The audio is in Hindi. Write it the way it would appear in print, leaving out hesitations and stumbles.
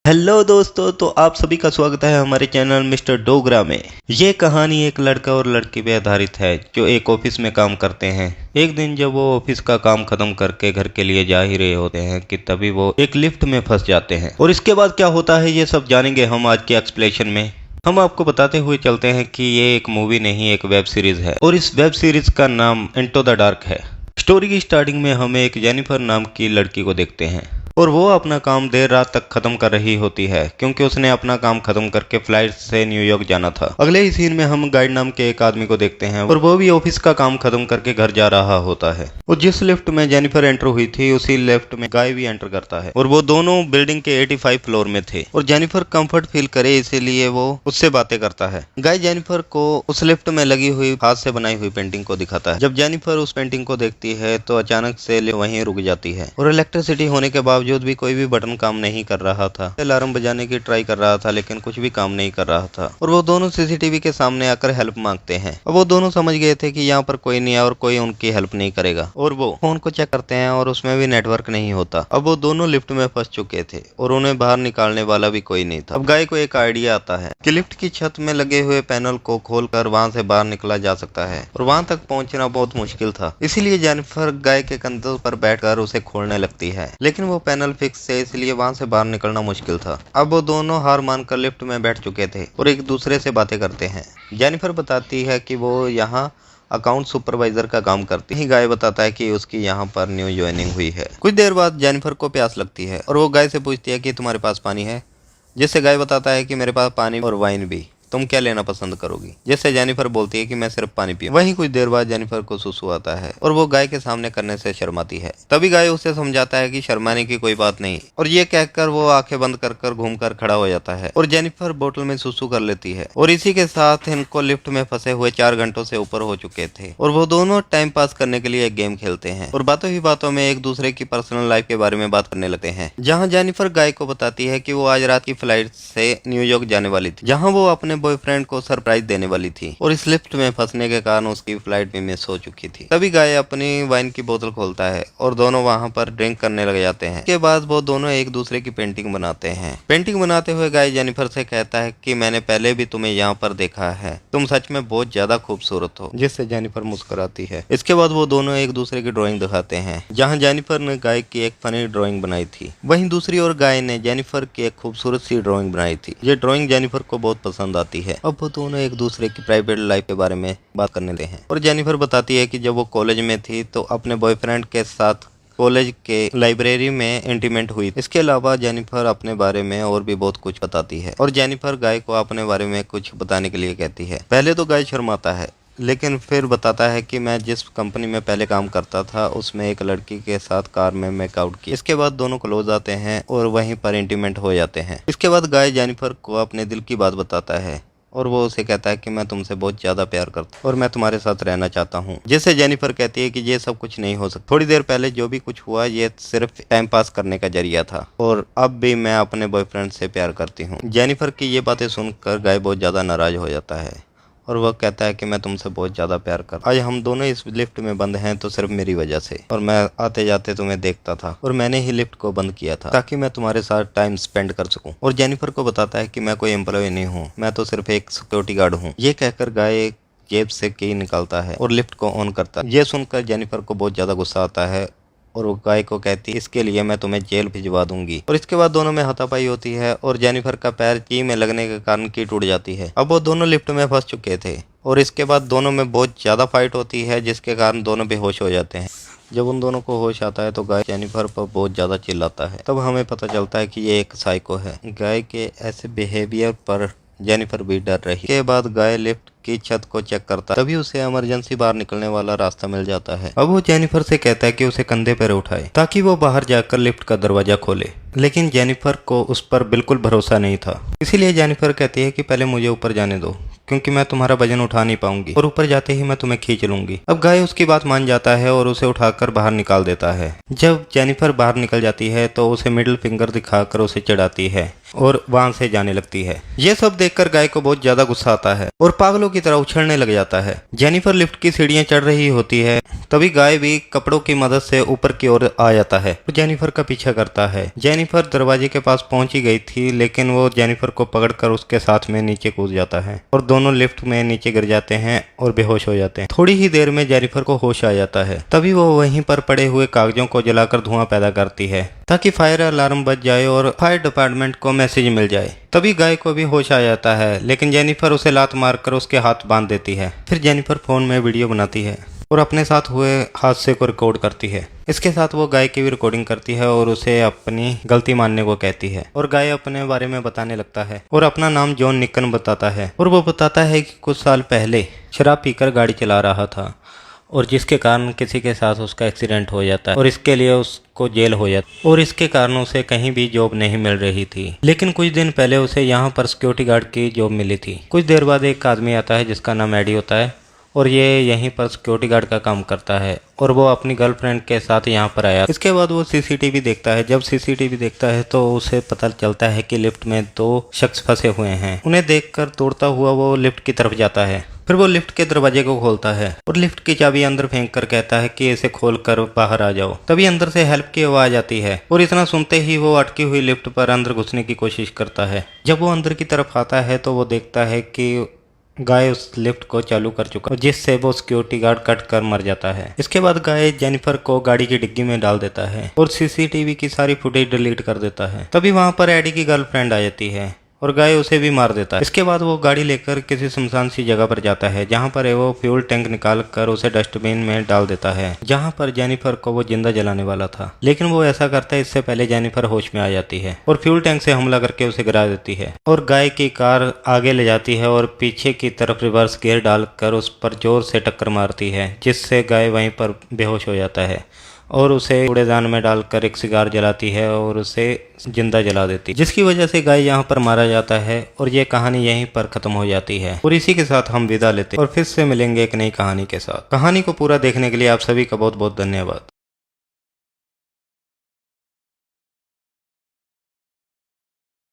हेलो दोस्तों, तो आप सभी का स्वागत है हमारे चैनल मिस्टर डोगरा में। ये कहानी एक लड़का और लड़की पे आधारित है जो एक ऑफिस में काम करते हैं। एक दिन जब वो ऑफिस का काम खत्म करके घर के लिए जा ही रहे होते हैं कि तभी वो एक लिफ्ट में फंस जाते हैं। और इसके बाद क्या होता है ये सब जानेंगे हम आज के एक्सप्लेनेशन में। हम आपको बताते हुए चलते हैं कि ये एक मूवी नहीं, एक वेब सीरीज है और इस वेब सीरीज का नाम इनटू द डार्क है। स्टोरी की स्टार्टिंग में हमें एक जेनिफर नाम की लड़की को देखते हैं और वो अपना काम देर रात तक खत्म कर रही होती है क्योंकि उसने अपना काम खत्म करके फ्लाइट से न्यूयॉर्क जाना था। अगले ही सीन में हम गाइड नाम के एक आदमी को देखते हैं और वो भी ऑफिस का काम खत्म करके घर जा रहा होता है। और जिस लिफ्ट में जेनिफर एंटर हुई थी उसी लिफ्ट में गाय भी एंटर करता है और वो दोनों बिल्डिंग के 85 फ्लोर में थे और जेनिफर कंफर्ट फील करे इसीलिए वो उससे बातें करता है। गाय जेनिफर को उस लिफ्ट में लगी हुई हाथ से बनाई हुई पेंटिंग को दिखाता है। जब जेनिफर उस पेंटिंग को देखती है तो अचानक से वहीं रुक जाती है और इलेक्ट्रिसिटी होने के बावजूद भी कोई भी बटन काम नहीं कर रहा था। अलार्म बजाने की ट्राई कर रहा था लेकिन कुछ भी काम नहीं कर रहा था और वो दोनों सीसीटीवी के सामने आकर हेल्प मांगते हैं। अब वो दोनों समझ गए थे कि यहाँ पर कोई नहीं है और कोई उनकी हेल्प नहीं करेगा और वो फोन को चेक करते हैं और उसमें भी नेटवर्क नहीं होता। अब वो दोनों लिफ्ट में फंस चुके थे और उन्हें बाहर निकालने वाला भी कोई नहीं था। अब गाय को एक आइडिया आता है कि लिफ्ट की छत में लगे हुए पैनल को खोलकर वहां से बाहर निकला जा सकता है और वहां तक पहुंचना बहुत मुश्किल था। इसीलिए जेनिफर गाय के कंधों पर बैठकर उसे खोलने लगती है लेकिन वो पैनल फिक्स से इसलिए वहां से बाहर निकलना मुश्किल था। अब वो दोनों हार मानकर लिफ्ट में बैठ चुके थे और एक दूसरे से बातें करते हैं। जेनिफर बताती है कि वो यहाँ अकाउंट सुपरवाइजर का काम करती है। गाय बताता है कि उसकी यहाँ पर न्यू ज्वाइनिंग हुई है। कुछ देर बाद जेनिफर को प्यास लगती है और वो गाय से पूछती है कि तुम्हारे पास पानी है, जिससे गाय बताता है कि मेरे पास पानी और वाइन भी, तुम क्या लेना पसंद करोगी, जिससे जेनिफर बोलती है कि मैं सिर्फ पानी पीऊं। वहीं कुछ देर बाद जेनिफर को सुसु आता है और वो गाय के सामने करने से शर्माती है। तभी गाय उसे समझाता है कि शर्माने की कोई बात नहीं और ये कहकर वो आंखें बंद कर घूमकर खड़ा हो जाता है और जेनिफर बोतल में सुसु कर लेती है। और इसी के साथ इनको लिफ्ट में फंसे हुए 4 घंटों से ऊपर हो चुके थे और वो दोनों टाइम पास करने के लिए एक गेम खेलते हैं और बातों ही बातों में एक दूसरे की पर्सनल लाइफ के बारे में बात करने लगते हैं। जहाँ जेनिफर गाय को बताती है कि वो आज रात की फ्लाइट से न्यूयॉर्क जाने वाली थी, जहाँ वो अपने बॉयफ्रेंड को सरप्राइज देने वाली थी और इस लिफ्ट में फंसने के कारण उसकी फ्लाइट भी मिस हो चुकी थी। तभी गाय अपनी वाइन की बोतल खोलता है और दोनों वहां पर ड्रिंक करने लग जाते हैं। इसके बाद वो दोनों एक दूसरे की पेंटिंग बनाते हैं। पेंटिंग बनाते हुए गाय जेनिफर से कहता है कि मैंने पहले भी तुम्हें यहाँ पर देखा है, तुम सच में बहुत ज्यादा खूबसूरत हो, जिससे जेनिफर मुस्कुराती है। इसके बाद वो दोनों एक दूसरे की ड्राइंग दिखाते हैं। जहाँ जेनिफर ने गाय की एक फनी ड्राइंग बनाई थी, वहीं दूसरी ओर गाय ने जेनिफर की एक खूबसूरत सी ड्राइंग बनाई थी। ये ड्राइंग जेनिफर को बहुत पसंद आती है। अब वो दोनों एक दूसरे की प्राइवेट लाइफ के बारे में बात करने लगे हैं और जेनिफर बताती है कि जब वो कॉलेज में थी तो अपने बॉयफ्रेंड के साथ कॉलेज के लाइब्रेरी में इंटीमेट हुई। इसके अलावा जेनिफर अपने बारे में और भी बहुत कुछ बताती है और जेनिफर गाय को अपने बारे में कुछ बताने के लिए कहती है। पहले तो गाय शर्माता है लेकिन फिर बताता है कि मैं जिस कंपनी में पहले काम करता था उसमें एक लड़की के साथ कार में मेकआउट किया। इसके बाद दोनों क्लोज आते हैं और वहीं पर इंटीमेट हो जाते हैं। इसके बाद गाय जेनिफर को अपने दिल की बात बताता है और वो उसे कहता है कि मैं तुमसे बहुत ज्यादा प्यार करता हूँ और मैं तुम्हारे साथ रहना चाहता हूँ। जिससे जेनिफर कहती है कि ये सब कुछ नहीं हो सकता, थोड़ी देर पहले जो भी कुछ हुआ ये सिर्फ टाइम पास करने का जरिया था और अब भी मैं अपने बॉयफ्रेंड से प्यार करती हूँ। जेनिफर की ये बातें सुनकर गाय बहुत ज्यादा नाराज हो जाता है और वह कहता है कि मैं तुमसे बहुत ज्यादा प्यार कर, आज हम दोनों इस लिफ्ट में बंद हैं तो सिर्फ मेरी वजह से, और मैं आते जाते तुम्हें देखता था और मैंने ही लिफ्ट को बंद किया था ताकि मैं तुम्हारे साथ टाइम स्पेंड कर सकूं। और जेनिफर को बताता है कि मैं कोई एम्प्लॉय नहीं हूँ, मैं तो सिर्फ एक सिक्योरिटी गार्ड हूँ। ये कहकर गाय जेब से की निकालता है और लिफ्ट को ऑन करता है। ये सुनकर जेनिफर को बहुत ज्यादा गुस्सा आता है और वो गाय को कहती है इसके लिए मैं तुम्हें जेल भिजवा दूंगी। और इसके बाद दोनों में हाथापाई होती है और जेनिफर का पैर की में लगने के कारण की टूट जाती है। अब वो दोनों लिफ्ट में फंस चुके थे और इसके बाद दोनों में बहुत ज्यादा फाइट होती है जिसके कारण दोनों बेहोश हो जाते हैं। जब उन दोनों को होश आता है तो गाय जेनिफर पर बहुत ज्यादा चिल्लाता है। तब हमें पता चलता है कि ये एक साइको है। गाय के ऐसे बिहेवियर पर जेनिफर भी डर रही। के बाद गाय लिफ्ट की छत को चेक करता है, तभी उसे इमरजेंसी बाहर निकलने वाला रास्ता मिल जाता है। अब वो जेनिफर से कहता है कि उसे कंधे पर उठाए ताकि वो बाहर जाकर लिफ्ट का दरवाजा खोले, लेकिन जेनिफर को उस पर बिल्कुल भरोसा नहीं था। इसीलिए जेनिफर कहती है कि पहले मुझे ऊपर जाने दो क्योंकि मैं तुम्हारा वजन उठा नहीं पाऊंगी और ऊपर जाते ही मैं तुम्हें खींच लूंगी। अब गाय उसकी बात मान जाता है और उसे उठाकर बाहर निकाल देता है। जब जेनिफर बाहर निकल जाती है तो उसे मिडिल फिंगर दिखाकर उसे चिढ़ाती है और वहां से जाने लगती है। ये सब देखकर गाय को बहुत ज्यादा गुस्सा आता है और पागलों की तरह उछलने लग जाता है। जेनिफर लिफ्ट की सीढ़ियां चढ़ रही होती है, तभी गाय भी कपड़ों की मदद से ऊपर की ओर आ जाता है और जेनिफर का पीछा करता है। जेनिफर दरवाजे के पास पहुंची गई थी, लेकिन वो जेनिफर को पकड़कर उसके साथ में नीचे कूद जाता है और दोनों लिफ्ट में नीचे गिर जाते हैं और बेहोश हो जाते हैं। थोड़ी ही देर में जेनिफर को होश आ जाता है, तभी वो वहीं पर पड़े हुए कागजों को जलाकर धुआं पैदा करती है ताकि फायर अलार्म बज जाए और फायर डिपार्टमेंट को मैसेज मिल जाए। तभी गाय को भी होश आ जाता है, लेकिन जेनिफर उसे लात मारकर उसके हाथ बांध देती है। फिर जेनिफर फोन में वीडियो बनाती है और अपने साथ हुए हादसे को रिकॉर्ड करती है। इसके साथ वो गाय की भी रिकॉर्डिंग करती है और उसे अपनी गलती मानने को कहती है और गाय अपने बारे में बताने लगता है और अपना नाम जॉन निकन बताता है और वो बताता है कि कुछ साल पहले शराब पीकर गाड़ी चला रहा था और जिसके कारण किसी के साथ उसका एक्सीडेंट हो जाता है और इसके लिए उसको जेल हो जाता और इसके कारण उसे कहीं भी जॉब नहीं मिल रही थी। लेकिन कुछ दिन पहले उसे यहाँ पर सिक्योरिटी गार्ड की जॉब मिली थी। कुछ देर बाद एक आदमी आता है जिसका नाम एडी होता है और ये यहीं पर सिक्योरिटी गार्ड का काम करता है और वो अपनी गर्लफ्रेंड के साथ यहाँ पर आया। इसके बाद वो सीसीटीवी देखता है। जब सीसीटीवी देखता है तो उसे पता चलता है कि लिफ्ट में 2 शख्स फंसे हुए हैं। उन्हें देखकर दौड़ता हुआ वो लिफ्ट की तरफ जाता है। फिर वो लिफ्ट के दरवाजे को खोलता है और लिफ्ट की चाबी अंदर फेंक कर कहता है कि इसे खोल कर बाहर आ जाओ। तभी अंदर से हेल्प की आवाज आती है और इतना सुनते ही वो अटकी हुई लिफ्ट पर अंदर घुसने की कोशिश करता है। जब वो अंदर की तरफ आता है तो वो देखता है कि गाय उस लिफ्ट को चालू कर चुका है, जिससे वो सिक्योरिटी गार्ड कट कर मर जाता है। इसके बाद गाय जेनिफर को गाड़ी की डिग्गी में डाल देता है और सीसीटीवी की सारी फुटेज डिलीट कर देता है। तभी वहां पर एडी की गर्लफ्रेंड आ जाती है और गाय उसे भी मार देता है। इसके बाद वो गाड़ी लेकर किसी सुनसान सी जगह पर जाता है, जहां पर वो फ्यूल टैंक निकाल कर उसे डस्टबिन में डाल देता है, जहां पर जेनिफर को वो जिंदा जलाने वाला था। लेकिन वो ऐसा करता है इससे पहले जेनिफर होश में आ जाती है और फ्यूल टैंक से हमला करके उसे गिरा देती है और गाय की कार आगे ले जाती है और पीछे की तरफ रिवर्स गियर डालकर उस पर जोर से टक्कर मारती है, जिससे गाय वहीं पर बेहोश हो जाता है और उसे कूड़ेदान में डालकर एक सिगार जलाती है और उसे जिंदा जला देती है, जिसकी वजह से गाय यहाँ पर मारा जाता है और ये कहानी यहीं पर खत्म हो जाती है। और इसी के साथ हम विदा लेते हैं और फिर से मिलेंगे एक नई कहानी के साथ। कहानी को पूरा देखने के लिए आप सभी का बहुत बहुत धन्यवाद।